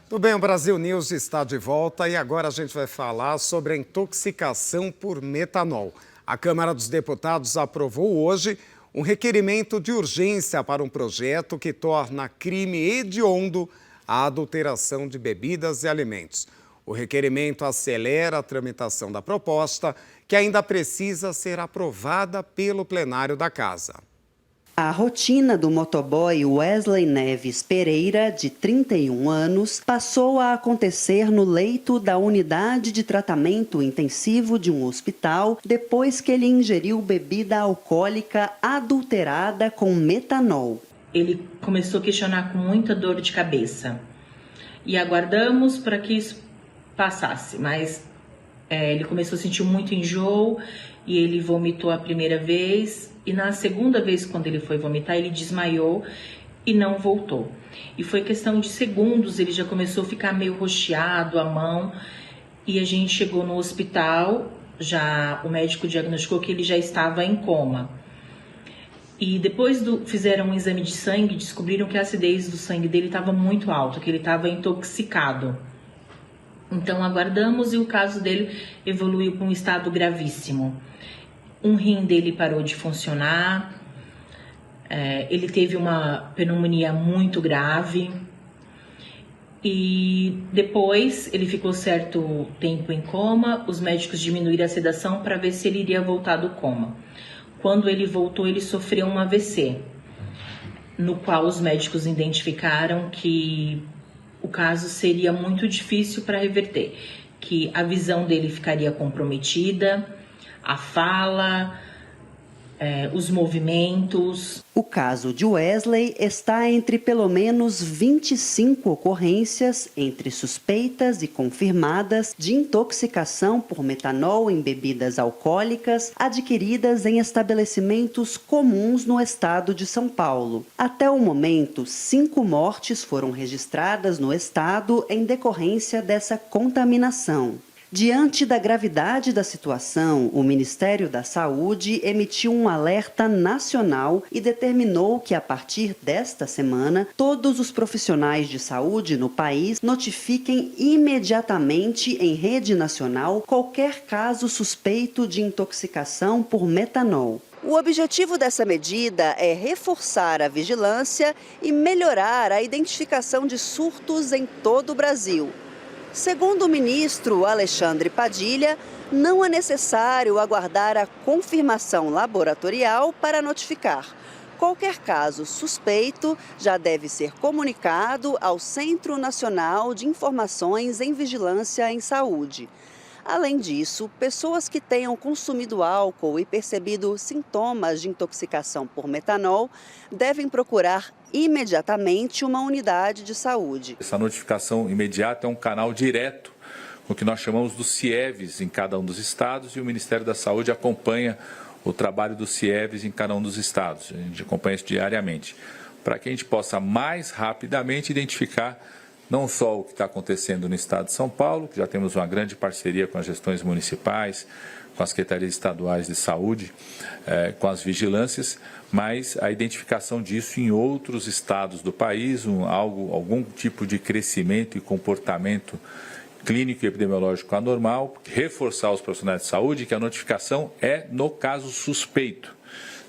Tudo bem, o Brasil News está de volta e agora a gente vai falar sobre a intoxicação por metanol. A Câmara dos Deputados aprovou hoje um requerimento de urgência para um projeto que torna crime hediondo a adulteração de bebidas e alimentos. O requerimento acelera a tramitação da proposta, que ainda precisa ser aprovada pelo plenário da Casa. A rotina do motoboy Wesley Neves Pereira, de 31 anos, passou a acontecer no leito da unidade de tratamento intensivo de um hospital depois que ele ingeriu bebida alcoólica adulterada com metanol. Ele começou a questionar com muita dor de cabeça e aguardamos para que isso passasse, mas ele começou a sentir muito enjoo e ele vomitou a primeira vez. E na segunda vez, quando ele foi vomitar, ele desmaiou e não voltou. E foi questão de segundos, ele já começou a ficar meio roxeado a mão. E a gente chegou no hospital, já o médico diagnosticou que ele já estava em coma. E depois fizeram um exame de sangue, descobriram que a acidez do sangue dele estava muito alta, que ele estava intoxicado. Então aguardamos e o caso dele evoluiu para um estado gravíssimo. Um rim dele parou de funcionar, ele teve uma pneumonia muito grave e depois ele ficou certo tempo em coma. Os médicos diminuíram a sedação para ver se ele iria voltar do coma. Quando ele voltou, ele sofreu um AVC, no qual os médicos identificaram que o caso seria muito difícil para reverter, que a visão dele ficaria comprometida, a fala, os movimentos. O caso de Wesley está entre pelo menos 25 ocorrências, entre suspeitas e confirmadas, de intoxicação por metanol em bebidas alcoólicas adquiridas em estabelecimentos comuns no estado de São Paulo. Até o momento, 5 mortes foram registradas no estado em decorrência dessa contaminação. Diante da gravidade da situação, o Ministério da Saúde emitiu um alerta nacional e determinou que, a partir desta semana, todos os profissionais de saúde no país notifiquem imediatamente em rede nacional qualquer caso suspeito de intoxicação por metanol. O objetivo dessa medida é reforçar a vigilância e melhorar a identificação de surtos em todo o Brasil. Segundo o ministro Alexandre Padilha, não é necessário aguardar a confirmação laboratorial para notificar. Qualquer caso suspeito já deve ser comunicado ao Centro Nacional de Informações em Vigilância em Saúde. Além disso, pessoas que tenham consumido álcool e percebido sintomas de intoxicação por metanol devem procurar imediatamente uma unidade de saúde. Essa notificação imediata é um canal direto, o que nós chamamos dos CIEVs em cada um dos estados, e o Ministério da Saúde acompanha o trabalho dos CIEVs em cada um dos estados. A gente acompanha isso diariamente, para que a gente possa mais rapidamente identificar não só o que está acontecendo no estado de São Paulo, que já temos uma grande parceria com as gestões municipais, com as secretarias estaduais de saúde, com as vigilâncias, mas a identificação disso em outros estados do país, algum tipo de crescimento e comportamento clínico e epidemiológico anormal, reforçar os profissionais de saúde que a notificação é no caso suspeito.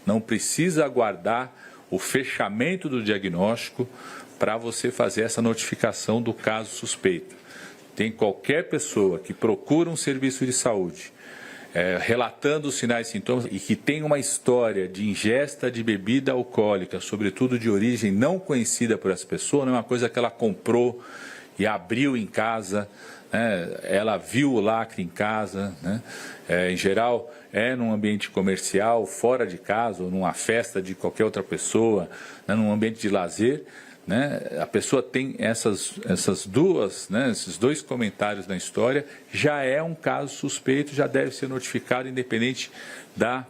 Não precisa aguardar o fechamento do diagnóstico para você fazer essa notificação do caso suspeito. Tem qualquer pessoa que procura um serviço de saúde, relatando os sinais e sintomas e que tem uma história de ingesta de bebida alcoólica, sobretudo de origem não conhecida por essa pessoa, não é uma coisa que ela comprou e abriu em casa, né? Ela viu o lacre em casa, né? Em geral num ambiente comercial, fora de casa, ou numa festa de qualquer outra pessoa, né? Num ambiente de lazer. Né? A pessoa tem essas duas, né? Esses dois comentários na história, já é um caso suspeito, já deve ser notificado, independente da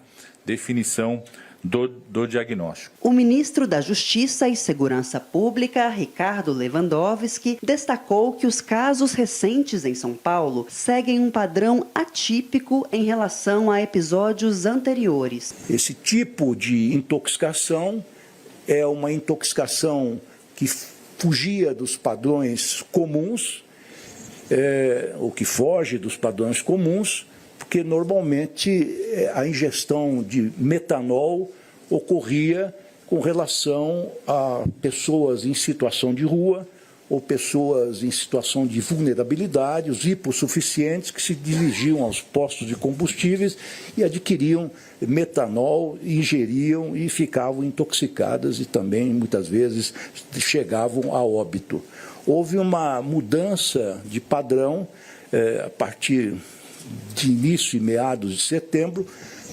definição do diagnóstico. O ministro da Justiça e Segurança Pública, Ricardo Lewandowski, destacou que os casos recentes em São Paulo seguem um padrão atípico em relação a episódios anteriores. Esse tipo de intoxicação é uma intoxicação que fugia dos padrões comuns, ou que foge dos padrões comuns, porque normalmente a ingestão de metanol ocorria com relação a pessoas em situação de rua ou pessoas em situação de vulnerabilidade, os hipossuficientes que se dirigiam aos postos de combustíveis e adquiriam metanol, ingeriam e ficavam intoxicadas e também, muitas vezes, chegavam a óbito. Houve uma mudança de padrão a partir de início e meados de setembro,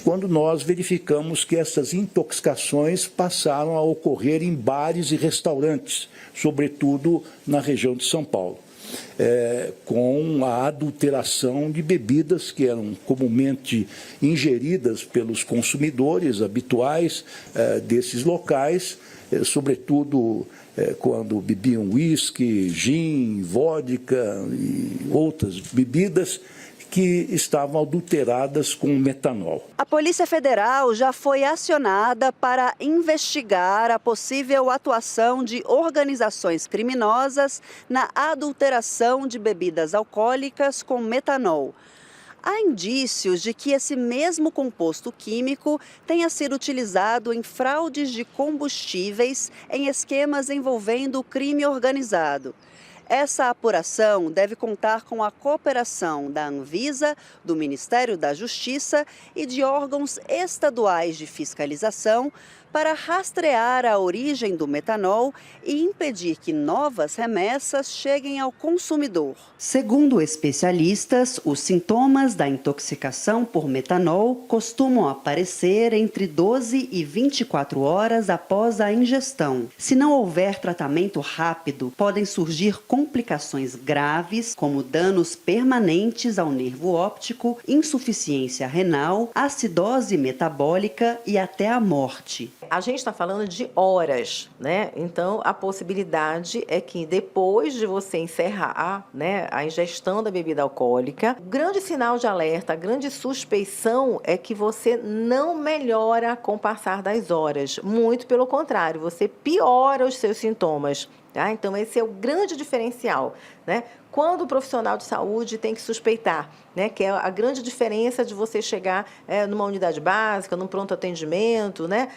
quando nós verificamos que essas intoxicações passaram a ocorrer em bares e restaurantes, sobretudo na região de São Paulo, com a adulteração de bebidas que eram comumente ingeridas pelos consumidores habituais desses locais, sobretudo quando bebiam uísque, gin, vodka e outras bebidas que estavam adulteradas com metanol. A Polícia Federal já foi acionada para investigar a possível atuação de organizações criminosas na adulteração de bebidas alcoólicas com metanol. Há indícios de que esse mesmo composto químico tenha sido utilizado em fraudes de combustíveis em esquemas envolvendo o crime organizado. Essa apuração deve contar com a cooperação da Anvisa, do Ministério da Justiça e de órgãos estaduais de fiscalização para rastrear a origem do metanol e impedir que novas remessas cheguem ao consumidor. Segundo especialistas, os sintomas da intoxicação por metanol costumam aparecer entre 12 e 24 horas após a ingestão. Se não houver tratamento rápido, podem surgir complicações graves, como danos permanentes ao nervo óptico, insuficiência renal, acidose metabólica e até a morte. A gente está falando de horas, né? Então, a possibilidade é que depois de você encerrar, né, a ingestão da bebida alcoólica, o grande sinal de alerta, a grande suspeição é que você não melhora com o passar das horas. Muito pelo contrário, você piora os seus sintomas. Tá? Então, esse é o grande diferencial, né? Quando o profissional de saúde tem que suspeitar, né? Que é a grande diferença de você chegar numa unidade básica, num pronto atendimento, né?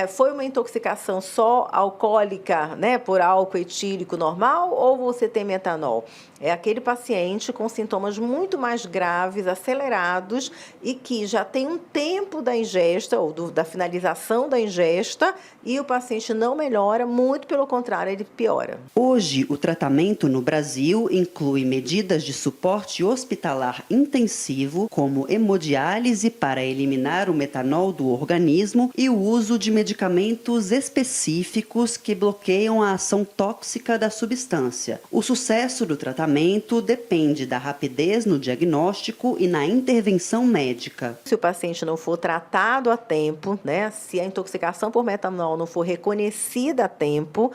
Foi uma intoxicação só alcoólica, né? Por álcool etílico normal ou você tem metanol? É aquele paciente com sintomas muito mais graves, acelerados e que já tem um tempo da ingesta ou da finalização da ingesta e o paciente não melhora, muito pelo contrário, ele piora. Hoje, o tratamento no Brasil inclui medidas de suporte hospitalar intensivo, como hemodiálise para eliminar o metanol do organismo e o uso de medicamentos específicos que bloqueiam a ação tóxica da substância. O sucesso do tratamento depende da rapidez no diagnóstico e na intervenção médica. Se o paciente não for tratado a tempo, né, se a intoxicação por metanol não for reconhecida a tempo,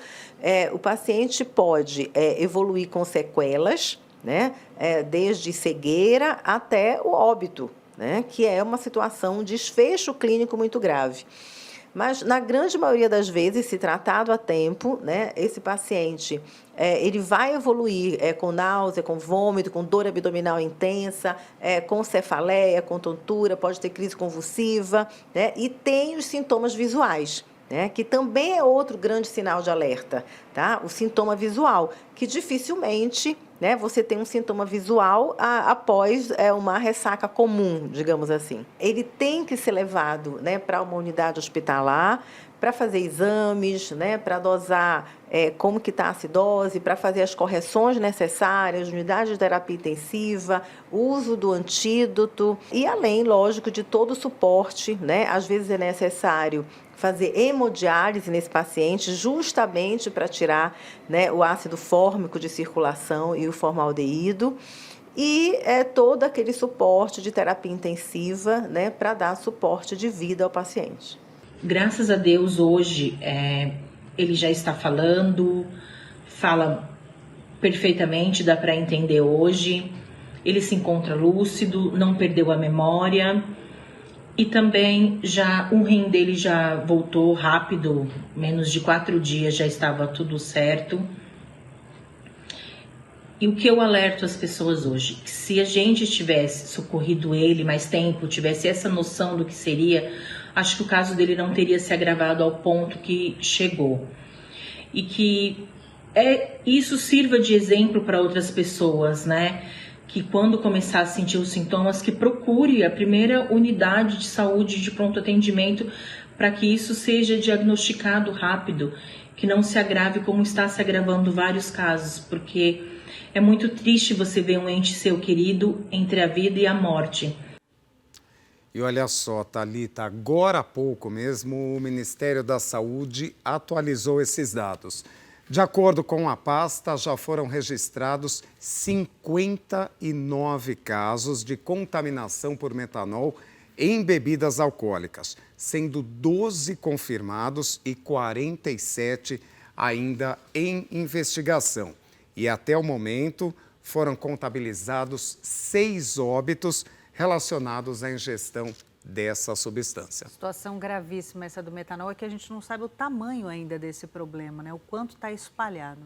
o paciente pode evoluir com sequelas, né, desde cegueira até o óbito, né, que é uma situação, um desfecho clínico muito grave. Mas, na grande maioria das vezes, se tratado a tempo, né, esse paciente ele vai evoluir com náusea, com vômito, com dor abdominal intensa, com cefaleia, com tontura, pode ter crise convulsiva, né, e tem os sintomas visuais, né, que também é outro grande sinal de alerta, tá? O sintoma visual, que dificilmente, né, você tem um sintoma visual após uma ressaca comum, digamos assim. Ele tem que ser levado, né, para uma unidade hospitalar, para fazer exames, né, para dosar como que está a acidose, para fazer as correções necessárias, unidade de terapia intensiva, uso do antídoto e além, lógico, de todo o suporte, né? Às vezes é necessário fazer hemodiálise nesse paciente justamente para tirar, né, o ácido fórmico de circulação e o formaldeído e todo aquele suporte de terapia intensiva, né, para dar suporte de vida ao paciente. Graças a Deus, hoje, ele já está falando, fala perfeitamente, dá para entender hoje. Ele se encontra lúcido, não perdeu a memória. E também, o rim dele já voltou rápido, menos de 4 dias já estava tudo certo. E o que eu alerto as pessoas hoje, que se a gente tivesse socorrido ele mais tempo, tivesse essa noção do que seria, acho que o caso dele não teria se agravado ao ponto que chegou. E que isso sirva de exemplo para outras pessoas, né? Que quando começar a sentir os sintomas, que procure a primeira unidade de saúde de pronto atendimento para que isso seja diagnosticado rápido, que não se agrave como está se agravando vários casos, porque é muito triste você ver um ente seu querido entre a vida e a morte. E olha só, Thalita, agora há pouco mesmo o Ministério da Saúde atualizou esses dados. De acordo com a pasta, já foram registrados 59 casos de contaminação por metanol em bebidas alcoólicas, sendo 12 confirmados e 47 ainda em investigação. E até o momento foram contabilizados 6 óbitos relacionados à ingestão dessa substância. Situação gravíssima essa do metanol, é que a gente não sabe o tamanho ainda desse problema, né? O quanto está espalhado.